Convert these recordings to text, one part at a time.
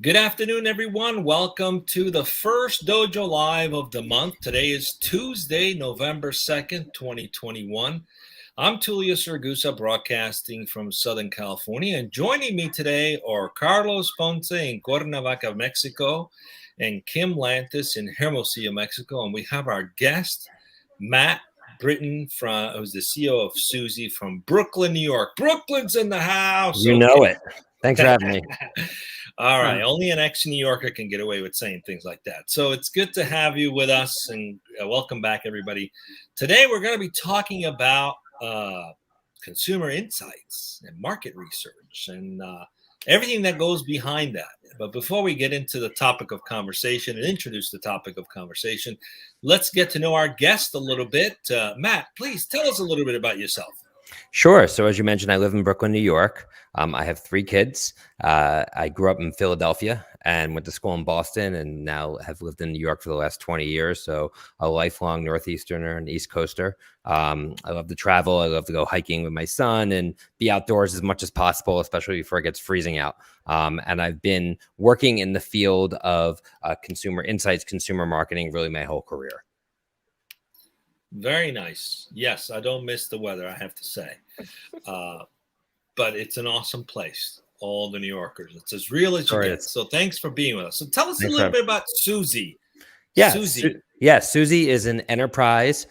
Good afternoon, everyone. Welcome to the first Dojo Live of the month. Today is Tuesday, November 2nd, 2021. I'm Tulio Siragusa, broadcasting from Southern California. And joining me today are Carlos Ponce in Cuernavaca, Mexico, and Kim Lantis in Hermosillo, Mexico. And we have our guest, Matt Britton, who's the CEO of Suzy from Brooklyn, New York. Brooklyn's in the house. You know it. Thanks for having me. All right. Only an ex-New Yorker can get away with saying things like that. So it's good to have you with us, and welcome back, everybody. Today, we're going to be talking about consumer insights and market research and everything that goes behind that. But before we get into the topic of conversation and introduce the topic of conversation, let's get to know our guest a little bit. Matt, please tell us a little bit about yourself. Sure. So as you mentioned, I live in Brooklyn, New York. I have 3 kids. I grew up in Philadelphia and went to school in Boston, and now have lived in New York for the last 20 years. So a lifelong Northeasterner and East Coaster. I love to travel. I love to go hiking with my son and be outdoors as much as possible, especially before it gets freezing out. And I've been working in the field of consumer insights, consumer marketing, really my whole career. Very nice. Yes, I don't miss the weather, I have to say. But it's an awesome place, all the New Yorkers. It's as real as you get. So thanks for being with us. So tell us a little bit about Suzy. Yeah, Suzy. Suzy is an enterprise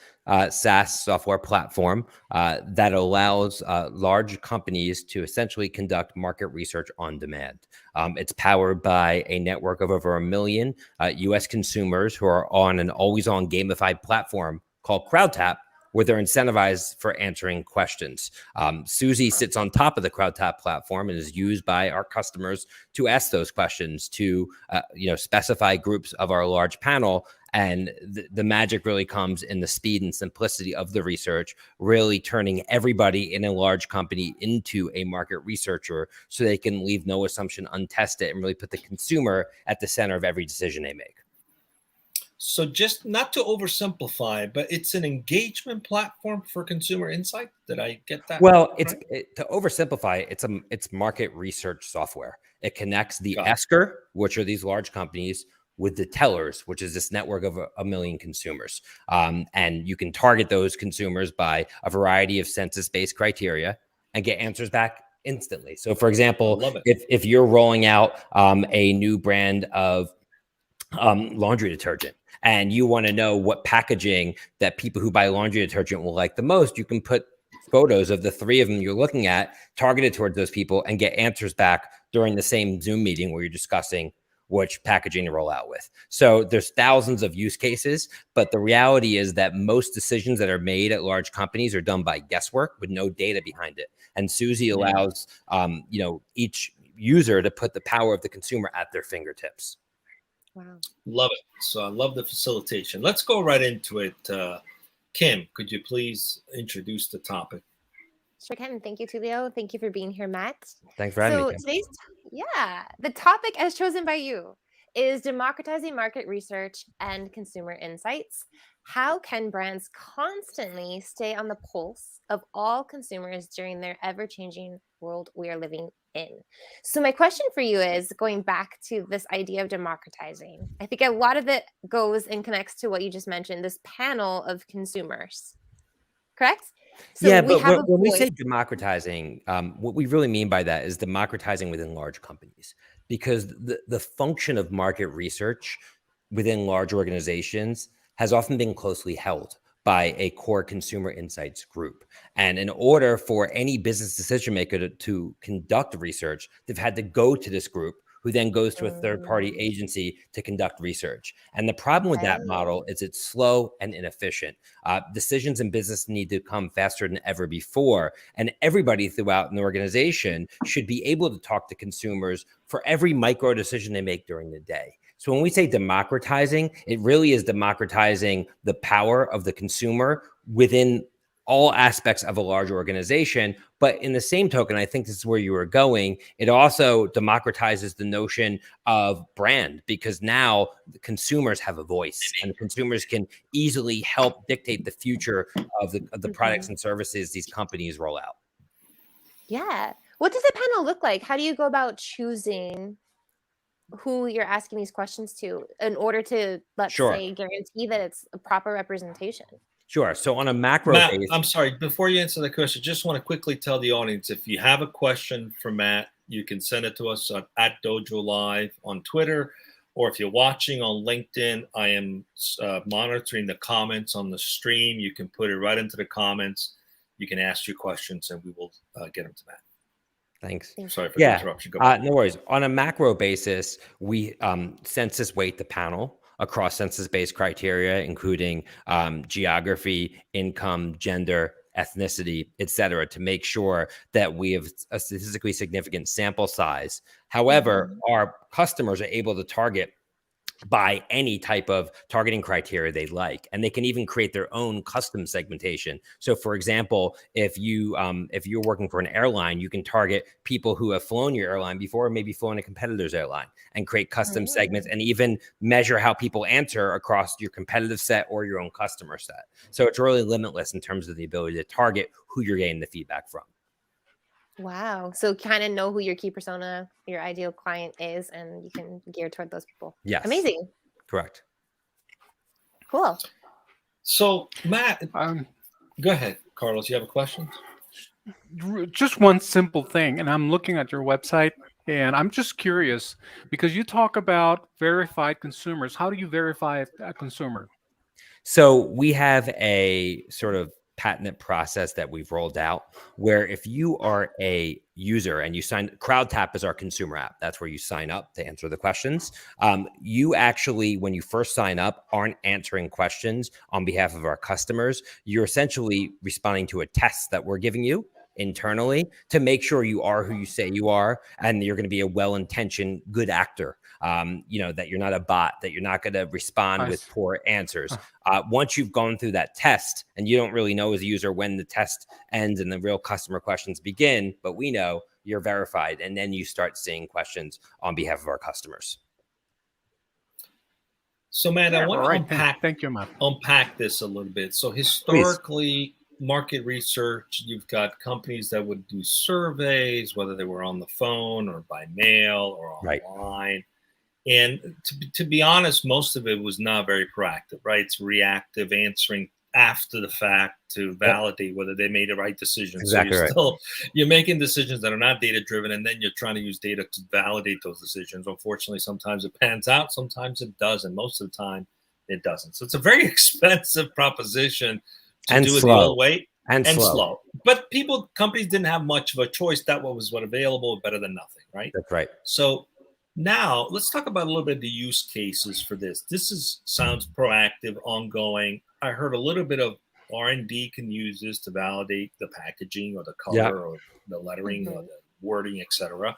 SaaS software platform that allows large companies to essentially conduct market research on demand. It's powered by a network of over 1 million US consumers who are on an always-on gamified platform called CrowdTap, where they're incentivized for answering questions. Suzy sits on top of the CrowdTap platform and is used by our customers to ask those questions to specify groups of our large panel. And the magic really comes in the speed and simplicity of the research, really turning everybody in a large company into a market researcher so they can leave no assumption untested and really put the consumer at the center of every decision they make. So just not to oversimplify, but it's an engagement platform for consumer insight. Did I get that? Well, to oversimplify, it's market research software. It connects the asker, which are these large companies, with the tellers, which is this network of 1 million consumers. And you can target those consumers by a variety of census-based criteria and get answers back instantly. So for example, if you're rolling out a new brand of laundry detergent, and you want to know what packaging that people who buy laundry detergent will like the most, you can put photos of the 3 of them you're looking at targeted towards those people and get answers back during the same Zoom meeting where you're discussing which packaging to roll out with. So there's thousands of use cases, but the reality is that most decisions that are made at large companies are done by guesswork with no data behind it. And Suzy allows each user to put the power of the consumer at their fingertips. Wow. Love it. So I love the facilitation. Let's go right into it. Kim, could you please introduce the topic? Sure can. Thank you, Tulio. Thank you for being here, Matt. Thanks for having me. The topic as chosen by you is democratizing market research and consumer insights. How can brands constantly stay on the pulse of all consumers during their ever-changing world we are living in? So my question for you is, going back to this idea of democratizing, I think a lot of it goes and connects to what you just mentioned, this panel of consumers, correct? So yeah, but when we say democratizing, what we really mean by that is democratizing within large companies, because the function of market research within large organizations has often been closely held by a core consumer insights group. And in order for any business decision maker to conduct research, they've had to go to this group, who then goes to a third-party agency to conduct research. And the problem with that model is it's slow and inefficient. Decisions in business need to come faster than ever before. And everybody throughout an organization should be able to talk to consumers for every micro decision they make during the day. So when we say democratizing, it really is democratizing the power of the consumer within all aspects of a large organization. But in the same token, I think this is where you were going, it also democratizes the notion of brand, because now the consumers have a voice and the consumers can easily help dictate the future of the products and services these companies roll out. Yeah. What does the panel look like? How do you go about choosing who you're asking these questions to in order to, let's say, guarantee that it's a proper representation? Sure. So on a macro Matt, base, I'm sorry, before you answer the question, just want to quickly tell the audience, if you have a question for Matt, you can send it to us at dojolive on Twitter, or if you're watching on LinkedIn, I am monitoring the comments on the stream. You can put it right into the comments. You can ask your questions, and we will get them to Matt. Thanks. Sorry for the interruption. Go No worries. On a macro basis, we census weight the panel across census-based criteria, including geography, income, gender, ethnicity, et cetera, to make sure that we have a statistically significant sample size. However, our customers are able to target by any type of targeting criteria they like, and they can even create their own custom segmentation. So for example, if you're working for an airline, you can target people who have flown your airline before, or maybe flown a competitor's airline, and create custom segments, and even measure how people answer across your competitive set or your own customer set. So it's really limitless in terms of the ability to target who you're getting the feedback from. Wow. So kind of know who your key persona, your ideal client is, and you can gear toward those people. Yes. Amazing. Correct. Cool. So Matt, go ahead, Carlos. You have a question? Just one simple thing, and I'm looking at your website, and I'm just curious because you talk about verified consumers. How do you verify a consumer? So we have a sort of patented process that we've rolled out where if you are a user and you sign, CrowdTap is our consumer app. That's where you sign up to answer the questions. You actually, when you first sign up, aren't answering questions on behalf of our customers. You're essentially responding to a test that we're giving you internally to make sure you are who you say you are, and you're going to be a well-intentioned, good actor. That you're not a bot, that you're not going to respond with poor answers. Once you've gone through that test, and you don't really know as a user when the test ends and the real customer questions begin, but we know you're verified, and then you start seeing questions on behalf of our customers. So, Matt, I want to unpack this a little bit. So historically, market research, you've got companies that would do surveys, whether they were on the phone or by mail or online. And to be honest, most of it was not very proactive, right? It's reactive, answering after the fact to validate whether they made the right decision. Exactly. So you're making decisions that are not data driven, and then you're trying to use data to validate those decisions. Unfortunately, sometimes it pans out, sometimes it doesn't. Most of the time, it doesn't. So it's a very expensive proposition to do it the old way and slow. But companies didn't have much of a choice. That was what available, better than nothing, right? That's right. So now let's talk about a little bit of the use cases for this. This sounds proactive, ongoing. I heard a little bit of R&D can use this to validate the packaging or the color or the lettering or the wording, etc.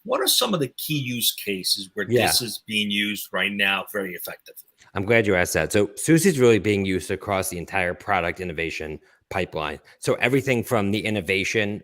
What are some of the key use cases where this is being used right now very effectively? I'm glad you asked that. So Suzy is really being used across the entire product innovation pipeline. So everything from the innovation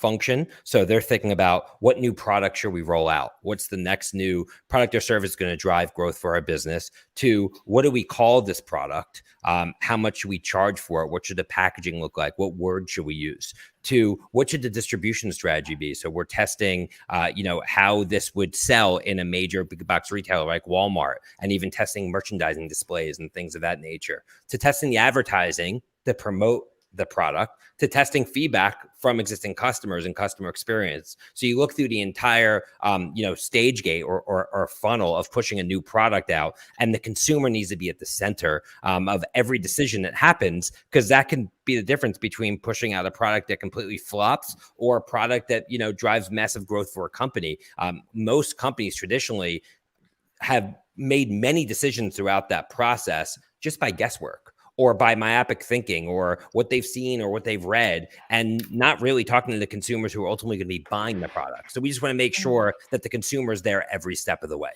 function. So they're thinking about what new product should we roll out? What's the next new product or service going to drive growth for our business? To what do we call this product? How much should we charge for it? What should the packaging look like? What word should we use? To what should the distribution strategy be? So we're testing, how this would sell in a major big box retailer like Walmart, and even testing merchandising displays and things of that nature. To testing the advertising to promote the product, to testing feedback from existing customers and customer experience. So you look through the entire, stage gate or funnel of pushing a new product out, and the consumer needs to be at the center of every decision that happens, because that can be the difference between pushing out a product that completely flops or a product that, drives massive growth for a company. Most companies traditionally have made many decisions throughout that process just by guesswork, or by myopic thinking, or what they've seen or what they've read, and not really talking to the consumers who are ultimately going to be buying the product. So we just want to make sure that the consumer is there every step of the way.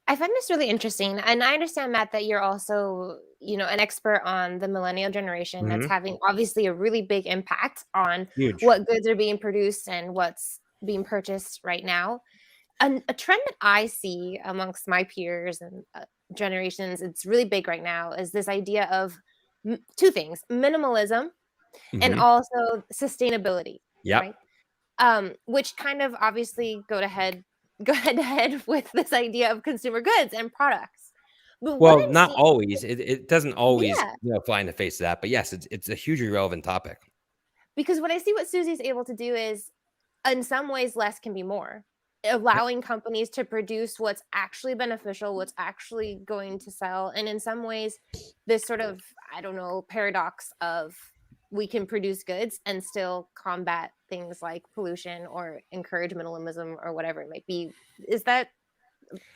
I find this really interesting. And I understand, Matt, that you're also, an expert on the millennial generation that's having obviously a really big impact on what goods are being produced and what's being purchased right now. And a trend that I see amongst my peers and generations, it's really big right now, is this idea of two things: minimalism and also sustainability. Yeah. Right? Which kind of obviously go to head go head to head with this idea of consumer goods and products. But well, not always. It doesn't always Yeah. fly in the face of that. But yes, it's a hugely relevant topic. Because what I see what Susie's able to do is, in some ways, less can be more. Allowing companies to produce what's actually beneficial, what's actually going to sell. And in some ways, this sort of, I don't know, paradox of we can produce goods and still combat things like pollution or encourage minimalism or whatever it might be. Is that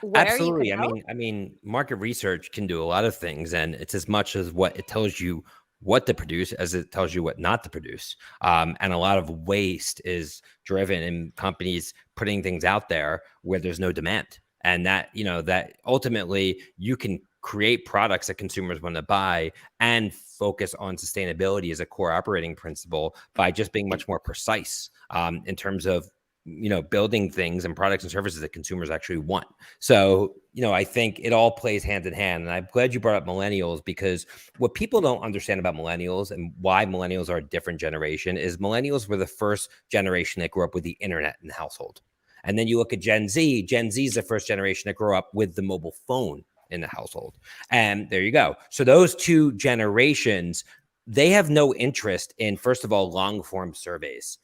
where Absolutely. you could go? I mean, market research can do a lot of things, and it's as much as what it tells you what to produce as it tells you what not to produce. And a lot of waste is driven in companies putting things out there where there's no demand, and that that ultimately you can create products that consumers want to buy and focus on sustainability as a core operating principle by just being much more precise in terms of building things and products and services that consumers actually want. So, I think it all plays hand in hand. And I'm glad you brought up millennials, because what people don't understand about millennials and why millennials are a different generation is millennials were the first generation that grew up with the internet in the household. And then you look at Gen Z. Gen Z is the first generation that grew up with the mobile phone in the household. And there you go. So those two generations, they have no interest in, first of all, long form surveys.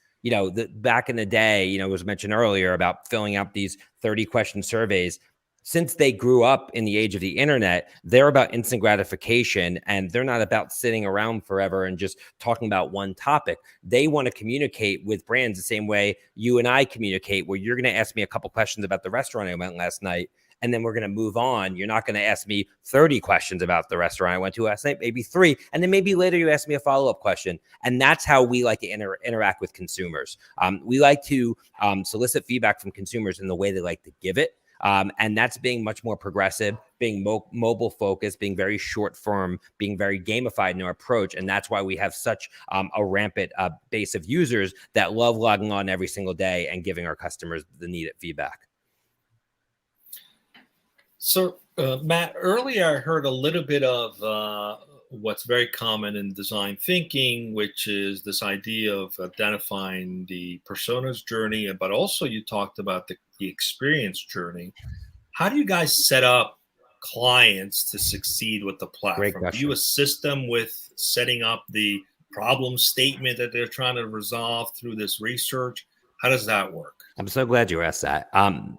Back in the day, it was mentioned earlier about filling out these 30-question surveys. Since they grew up in the age of the internet, they're about instant gratification, and they're not about sitting around forever and just talking about one topic. They want to communicate with brands the same way you and I communicate, where you're going to ask me a couple questions about the restaurant I went last night, and then we're going to move on. You're not going to ask me 30 questions about the restaurant I went to last night, maybe 3. And then maybe later you ask me a follow-up question. And that's how we like to interact with consumers. We like to solicit feedback from consumers in the way they like to give it. And that's being much more progressive, being mobile focused, being very short form, being very gamified in our approach. And that's why we have such a rampant base of users that love logging on every single day and giving our customers the needed feedback. So, Matt, earlier I heard a little bit of what's very common in design thinking, which is this idea of identifying the persona's journey, but also you talked about the experience journey. How do you guys set up clients to succeed with the platform? Do you assist them with setting up the problem statement that they're trying to resolve through this research? How does that work? I'm so glad you asked that.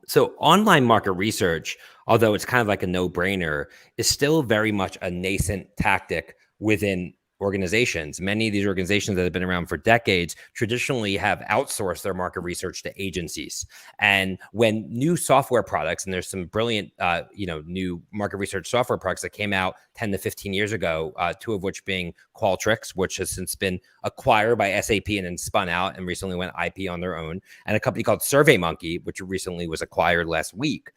So online market research, although it's kind of like a no-brainer, is still very much a nascent tactic within organizations. Many of these organizations that have been around for decades traditionally have outsourced their market research to agencies. And when new software products, and there's some brilliant, new market research software products that came out 10 to 15 years ago, 2 of which being Qualtrics, which has since been acquired by SAP and then spun out and recently went IP on their own, and a company called SurveyMonkey, which recently was acquired last week.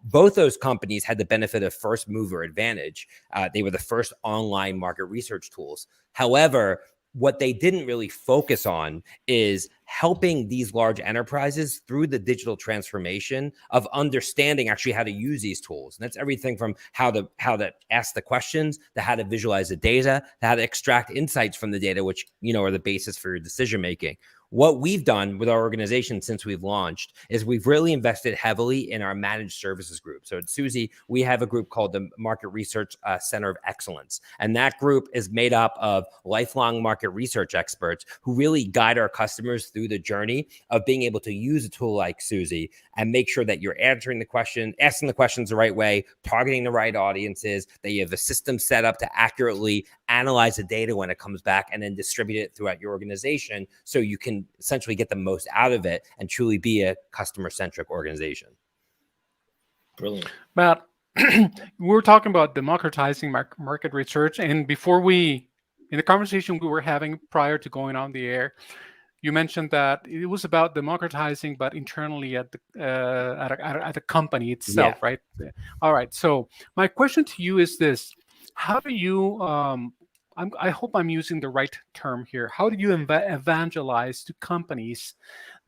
Both those companies had the benefit of first mover advantage. They were the first online market research tools. However, what they didn't really focus on is helping these large enterprises through the digital transformation of understanding actually how to use these tools. And that's everything from how to ask the questions, to how to visualize the data, to how to extract insights from the data, which, are the basis for your decision making. What we've done with our organization since we've launched is we've really invested heavily in our managed services group. So at Suzy, we have a group called the Market Research Center of Excellence. And that group is made up of lifelong market research experts who really guide our customers through the journey of being able to use a tool like Suzy and make sure that you're answering the question, asking the questions the right way, targeting the right audiences, that you have a system set up to accurately analyze the data when it comes back and then distribute it throughout your organization so you can essentially get the most out of it and truly be a customer-centric organization. Brilliant. Matt, we're talking about democratizing market research. And in the conversation we were having prior to going on the air, you mentioned that it was about democratizing, but internally at the company itself, yeah. Right? All right. So my question to you is this: how do you? I hope I'm using the right term here. How do you evangelize to companies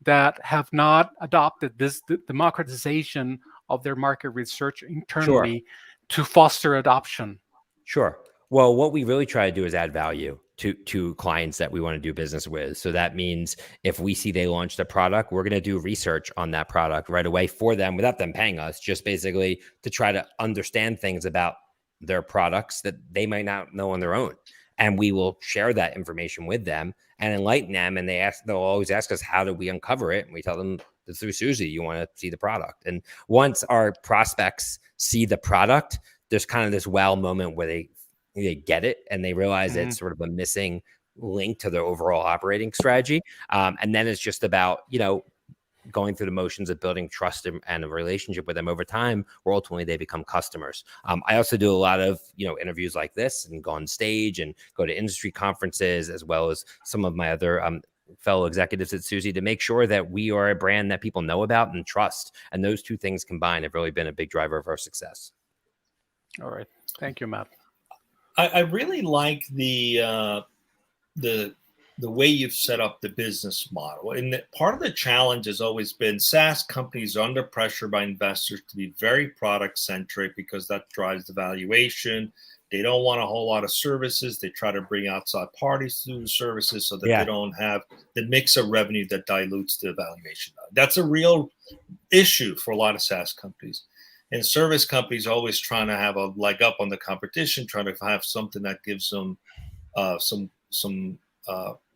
that have not adopted this democratization of their market research internally to foster adoption? Sure. Well, what we really try to do is add value to clients that we want to do business with. So that means if we see they launched a product, we're going to do research on that product right away for them without them paying us, just basically to try to understand things about their products that they might not know on their own. And we will share that information with them and enlighten them. And they'll always ask us, how do we uncover it? And we tell them, through Suzy, you want to see the product. And once our prospects see the product, there's kind of this wow moment where they get it and they realize it's sort of a missing link to their overall operating strategy. And then it's just about, going through the motions of building trust and a relationship with them over time, where ultimately they become customers. I also do a lot of, interviews like this and go on stage and go to industry conferences, as well as some of my other fellow executives at Suzy, to make sure that we are a brand that people know about and trust. And those two things combined have really been a big driver of our success. All right. Thank you, Matt. I really like the way you've set up the business model. And part of the challenge has always been SaaS companies are under pressure by investors to be very product centric, because that drives the valuation. They don't want a whole lot of services. They try to bring outside parties to do the services so that they don't have the mix of revenue that dilutes the valuation. That's a real issue for a lot of SaaS companies. And service companies are always trying to have a leg up on the competition, trying to have something that gives them some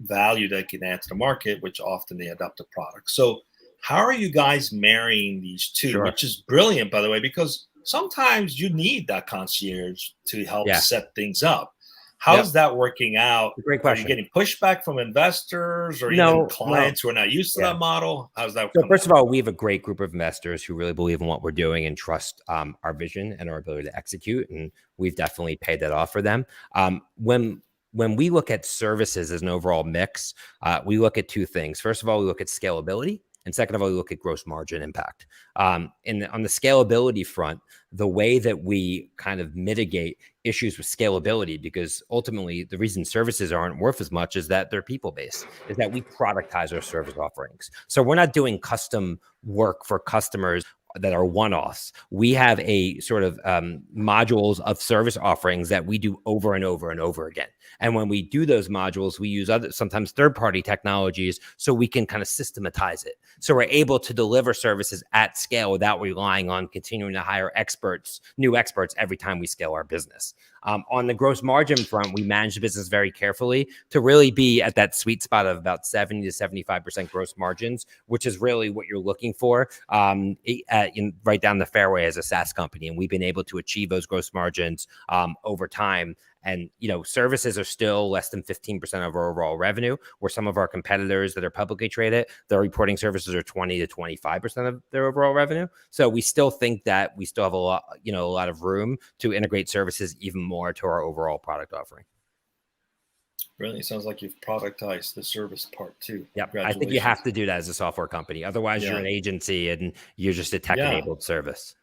value that can add to the market, which often they adopt a product. So how are you guys marrying these two, which is brilliant, by the way, because sometimes you need that concierge to help set things up. How's that working out? Great question. Are you getting pushback from investors or even clients who are not used to that model? How's that? So first of all, we have a great group of investors who really believe in what we're doing and trust our vision and our ability to execute. And we've definitely paid that off for them. When we look at services as an overall mix, we look at two things. First of all, we look at scalability. And second of all, we look at gross margin impact. On the scalability front, the way that we kind of mitigate issues with scalability, because ultimately the reason services aren't worth as much is that they're people-based, is that we productize our service offerings. So we're not doing custom work for customers that are one-offs. We have a sort of modules of service offerings that we do over and over and over again. And when we do those modules, we use sometimes third-party technologies so we can kind of systematize it. So we're able to deliver services at scale without relying on continuing to hire new experts every time we scale our business. On the gross margin front, we manage the business very carefully to really be at that sweet spot of about 70 to 75% gross margins, which is really what you're looking for right down the fairway as a SaaS company. And we've been able to achieve those gross margins over time. And, services are still less than 15% of our overall revenue, where some of our competitors that are publicly traded, their reporting services are 20 to 25% of their overall revenue. So we still think that we still have a lot of room to integrate services even more to our overall product offering. Really? Sounds like you've productized the service part too. Yep. I think you have to do that as a software company. Otherwise, you're an agency and you're just a tech-enabled service.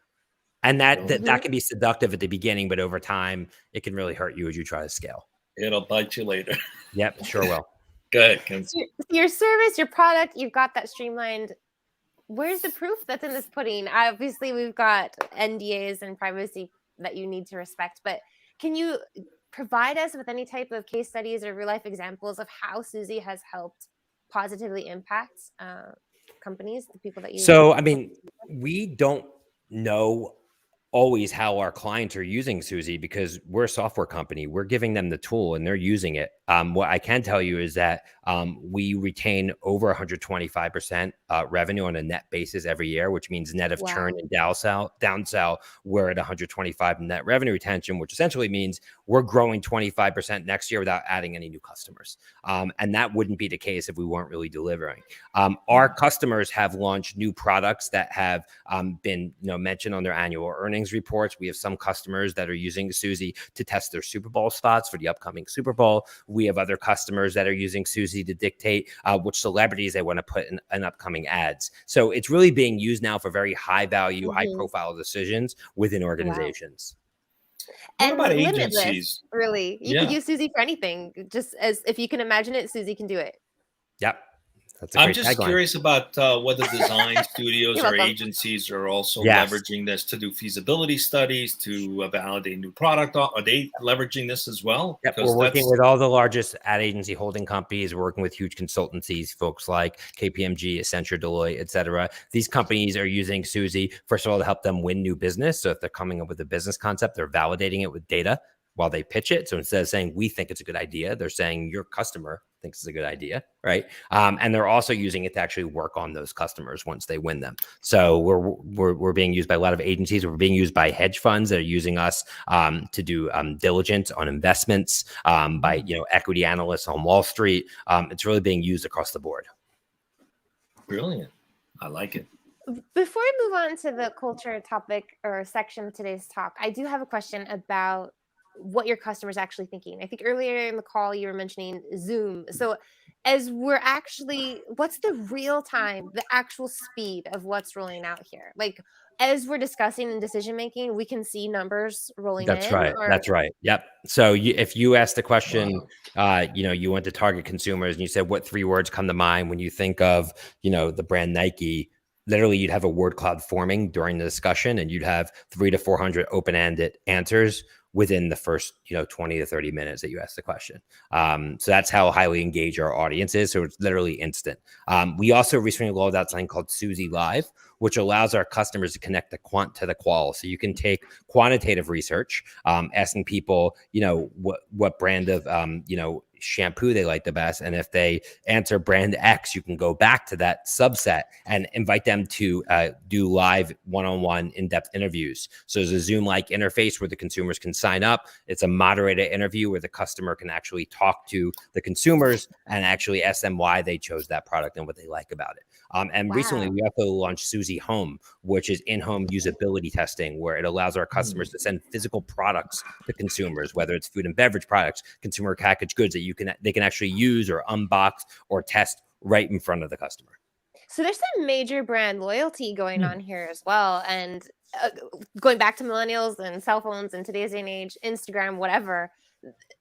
And that can be seductive at the beginning, but over time, it can really hurt you as you try to scale. It'll bite you later. Yep, sure will. Good. Your service, your product, you've got that streamlined. Where's the proof that's in this pudding? Obviously, we've got NDAs and privacy that you need to respect, but can you provide us with any type of case studies or real life examples of how Suzy has helped positively impact companies, the people that you... So, we don't know always how our clients are using Suzy because we're a software company. We're giving them the tool and they're using it. What I can tell you is that we retain over 125% revenue on a net basis every year, which means net of churn and downsell, we're at 125 net revenue retention, which essentially means we're growing 25% next year without adding any new customers. And that wouldn't be the case if we weren't really delivering. Our customers have launched new products that have been mentioned on their annual earnings reports. We have some customers that are using Suzy to test their Super Bowl spots for the upcoming Super Bowl. We have other customers that are using Suzy to dictate which celebrities they want to put in upcoming ads. So it's really being used now for very high value, high profile decisions within organizations. What about agencies? Really, you could use Suzy for anything. Just as if you can imagine it, Suzy can do it. Yep. That's a I'm great just tagline. curious about whether design studios or agencies are also leveraging this to do feasibility studies, to validate new product. Are they leveraging this as well? Yep, we're working with all the largest ad agency holding companies. We're working with huge consultancies, folks like KPMG, Accenture, Deloitte, et cetera. These companies are using Suzy, first of all, to help them win new business. So if they're coming up with a business concept, they're validating it with data while they pitch it. So instead of saying, we think it's a good idea, they're saying your customer thinks it's a good idea, right? And they're also using it to actually work on those customers once they win them. So we're being used by a lot of agencies. We're being used by hedge funds that are using us to do diligence on investments, by equity analysts on Wall Street. It's really being used across the board. Brilliant. I like it. Before we move on to the culture topic or section of today's talk, I do have a question about what your customers actually thinking. I think earlier in the call you were mentioning Zoom. So as we're actually, what's the real time, the actual speed of what's rolling out here? Like as we're discussing and decision making, we can see numbers rolling That's in. right. That's right. Yep. So if you asked the question, you went to target consumers and you said, what 3 words come to mind when you think of, the brand Nike? Literally, you'd have a word cloud forming during the discussion, and you'd have 300 to 400 open-ended answers within the first 20 to 30 minutes that you ask the question. So that's how highly engaged our audience is. So it's literally instant. We also recently rolled out something called Suzy Live, which allows our customers to connect the quant to the qual. So you can take quantitative research, asking people, what brand of, shampoo they like the best. And if they answer brand X, you can go back to that subset and invite them to do live one-on-one in-depth interviews. So there's a Zoom-like interface where the consumers can sign up. It's a moderated interview where the customer can actually talk to the consumers and actually ask them why they chose that product and what they like about it. Recently, we also launched Suzy Home, which is in-home usability testing, where it allows our customers to send physical products to consumers, whether it's food and beverage products, consumer packaged goods that they can actually use or unbox or test right in front of the customer. So there's some major brand loyalty going on here as well. And going back to millennials and cell phones and today's day and age, Instagram, whatever,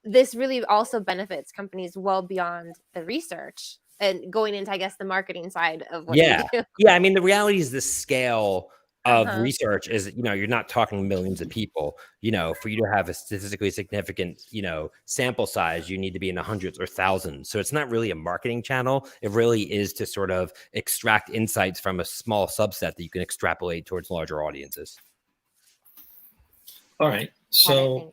this really also benefits companies well beyond the research and going into, I guess, the marketing side of what you do. Yeah. I mean, the reality is the scale of research is, you're not talking millions of people. For you to have a statistically significant, sample size, you need to be in the hundreds or thousands. So it's not really a marketing channel. It really is to sort of extract insights from a small subset that you can extrapolate towards larger audiences. All right. So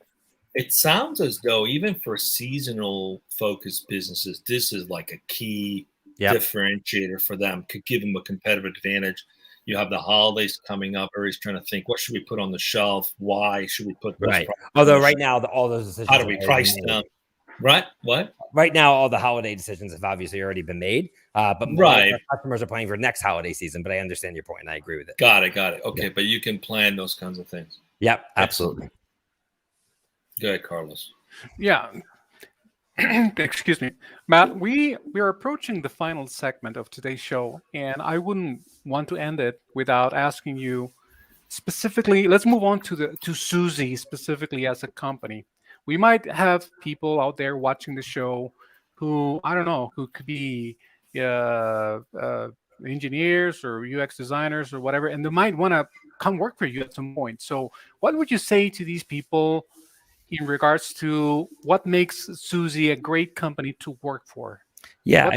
it sounds as though even for seasonal focused businesses, this is like a key differentiator for them, could give them a competitive advantage. You have the holidays coming up. Everybody's trying to think, what should we put on the shelf? Why should we put those products? Although right now, all those decisions. How do we price them? Right? What? Right now, all the holiday decisions have obviously already been made. But our customers are planning for next holiday season. But I understand your point, and I agree with it. Got it. Okay, but you can plan those kinds of things. Yep, absolutely. Go ahead, Carlos. Yeah. Excuse me, Matt, we are approaching the final segment of today's show, and I wouldn't want to end it without asking you specifically. Let's move on to Suzy specifically as a company. We might have people out there watching the show who, I don't know, who could be engineers or UX designers or whatever, and they might want to come work for you at some point. So what would you say to these people in regards to what makes Suzy a great company to work for? Yeah,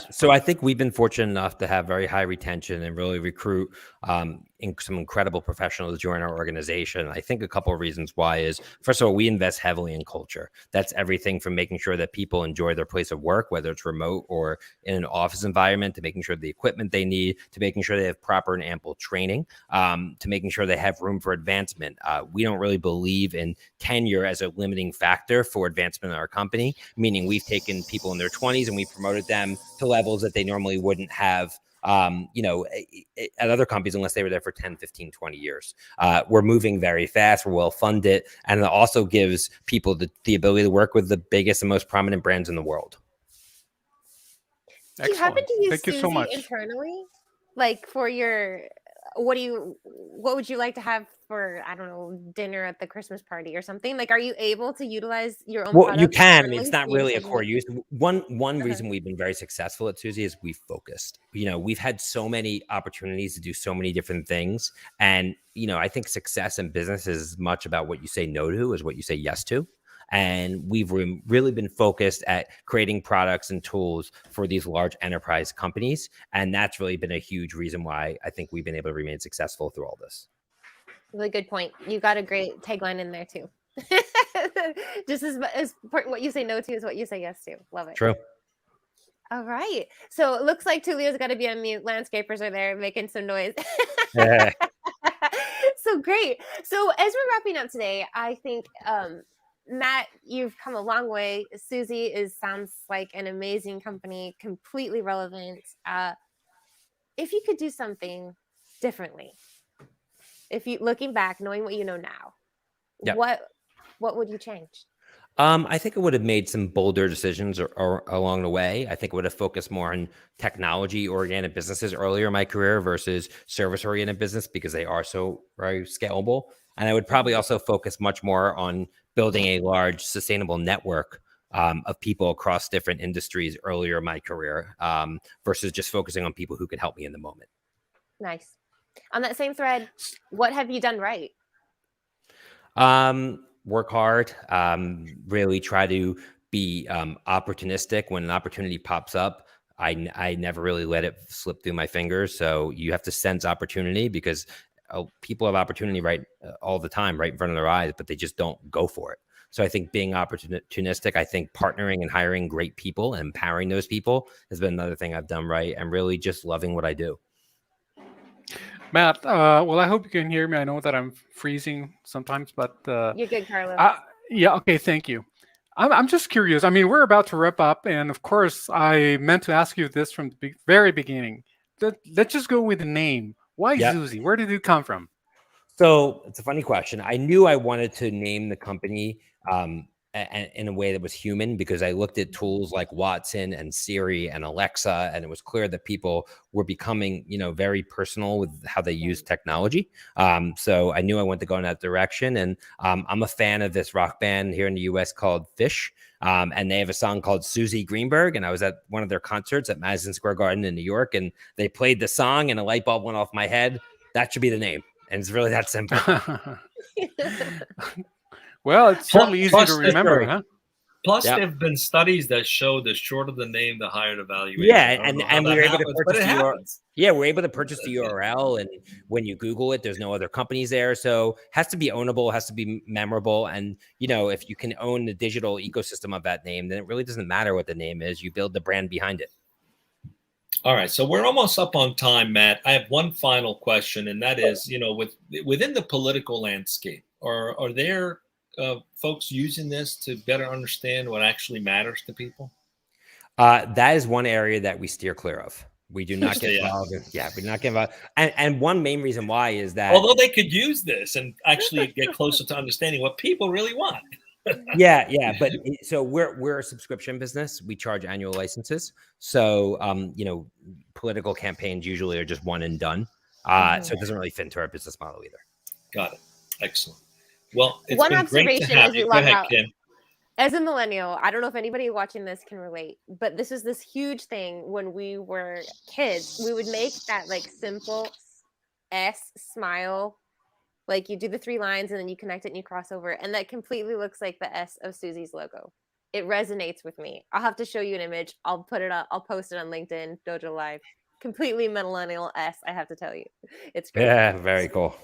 So I think we've been fortunate enough to have very high retention and really recruit some incredible professionals to join our organization. I think a couple of reasons why is, first of all, we invest heavily in culture. That's everything from making sure that people enjoy their place of work, whether it's remote or in an office environment, to making sure the equipment they need, to making sure they have proper and ample training, to making sure they have room for advancement. We don't really believe in tenure as a limiting factor for advancement in our company, meaning we've taken people in their 20s and we promoted them to levels that they normally wouldn't have at other companies unless they were there for 10, 15, 20 years. We're moving very fast. We're well funded. And it also gives people the ability to work with the biggest and most prominent brands in the world. Do you happen to use Suzy internally? Like for your what would you like to have for, I don't know, dinner at the Christmas party or something? Like, are you able to utilize your own Well, products you can. I mean, internally it's so not you really a can core make- use. One Uh-huh. reason we've been very successful at Suzy is we've focused. We've had so many opportunities to do so many different things. And, I think success in business is as much about what you say no to as what you say yes to. And we've really been focused at creating products and tools for these large enterprise companies. And that's really been a huge reason why I think we've been able to remain successful through all this. Really good point. You got a great tagline in there too. Just as important what you say no to is what you say yes to. Love it. True. All right. So it looks like Tulio's got to be on mute. Landscapers are there making some noise. Yeah. So great. So as we're wrapping up today, I think Matt, you've come a long way. Suzy sounds like an amazing company, completely relevant. If you could do something differently, if you looking back, knowing what you know now, Yep. what would you change? I think it would have made some bolder decisions or along the way. I think it would have focused more on technology-oriented businesses earlier in my career versus service-oriented business because they are so very scalable. And I would probably also focus much more on building a large sustainable network of people across different industries earlier in my career versus just focusing on people who could help me in the moment. Nice. On that same thread, what have you done right? Work hard, really try to be opportunistic. When an opportunity pops up, I never really let it slip through my fingers. So you have to sense opportunity because people have opportunity all the time, right in front of their eyes, but they just don't go for it. So I think being opportunistic, I think partnering and hiring great people and empowering those people has been another thing I've done right, and really just loving what I do. Matt, well, I hope you can hear me. I know that I'm freezing sometimes, but You're good, Carlos. yeah, okay, thank you. I'm just curious. I mean, we're about to wrap up, and of course, I meant to ask you this from the very beginning. Let's just go with the name. Why Suzy? Where did it come from? So it's a funny question. I knew I wanted to name the company in a way that was human because I looked at tools like Watson and Siri and Alexa, and it was clear that people were becoming, very personal with how they use technology. So I knew I wanted to go in that direction. And I'm a fan of this rock band here in the US called Fish. And they have a song called Suzy Greenberg. And I was at one of their concerts at Madison Square Garden in New York, and they played the song and a light bulb went off my head. That should be the name. And it's really that simple. Well, it's certainly easy to remember, huh? Plus, there have been studies that show the shorter the name, the higher the valuation. Yeah, and we were able to purchase the URL. Yeah, we're able to purchase the URL, and when you Google it, there's no other companies there. So it has to be ownable, has to be memorable, and if you can own the digital ecosystem of that name, then it really doesn't matter what the name is. You build the brand behind it. All right, so we're almost up on time, Matt. I have one final question, and that is, within the political landscape, are there folks using this to better understand what actually matters to people? That is one area that we steer clear of. We do not get involved. We do not get involved. And one main reason why is that although they could use this and actually get closer to understanding what people really want. Yeah. But so we're a subscription business. We charge annual licenses. So, political campaigns usually are just one and done. So it doesn't really fit into our business model either. Got it. Excellent. Well, it's one been observation great to have as you. we Go log ahead, out. Kim. As a millennial, I don't know if anybody watching this can relate, but this was this huge thing when we were kids. We would make that simple S smile. Like you do the 3 lines and then you connect it and you cross over. And that completely looks like the S of Suzy's logo. It resonates with me. I'll have to show you an image. I'll put it up. I'll post it on LinkedIn, Dojo Live. Completely millennial S, I have to tell you. It's great. Yeah, very cool.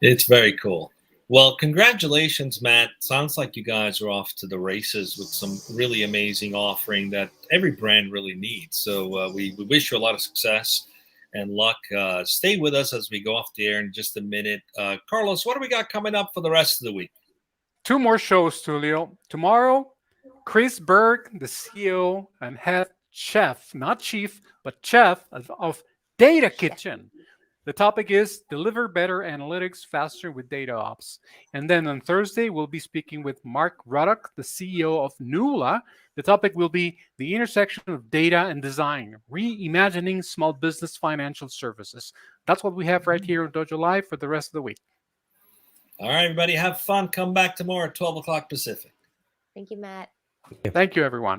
It's very cool. Well, congratulations, Matt. Sounds like you guys are off to the races with some really amazing offering that every brand really needs. So we wish you a lot of success and luck. Stay with us as we go off the air in just a minute. Carlos, what do we got coming up for the rest of the week? 2 more shows, Tulio. Tomorrow, Chris Berg, the CEO and head chef, not chief, but chef of Data Kitchen, The topic is deliver better analytics faster with data ops. And then on Thursday, we'll be speaking with Mark Ruddock, the CEO of Nula. The topic will be the intersection of data and design, reimagining small business financial services. That's what we have right here on Dojo Live for the rest of the week. All right, everybody, have fun. Come back tomorrow at 12 o'clock Pacific. Thank you, Matt. Thank you, everyone.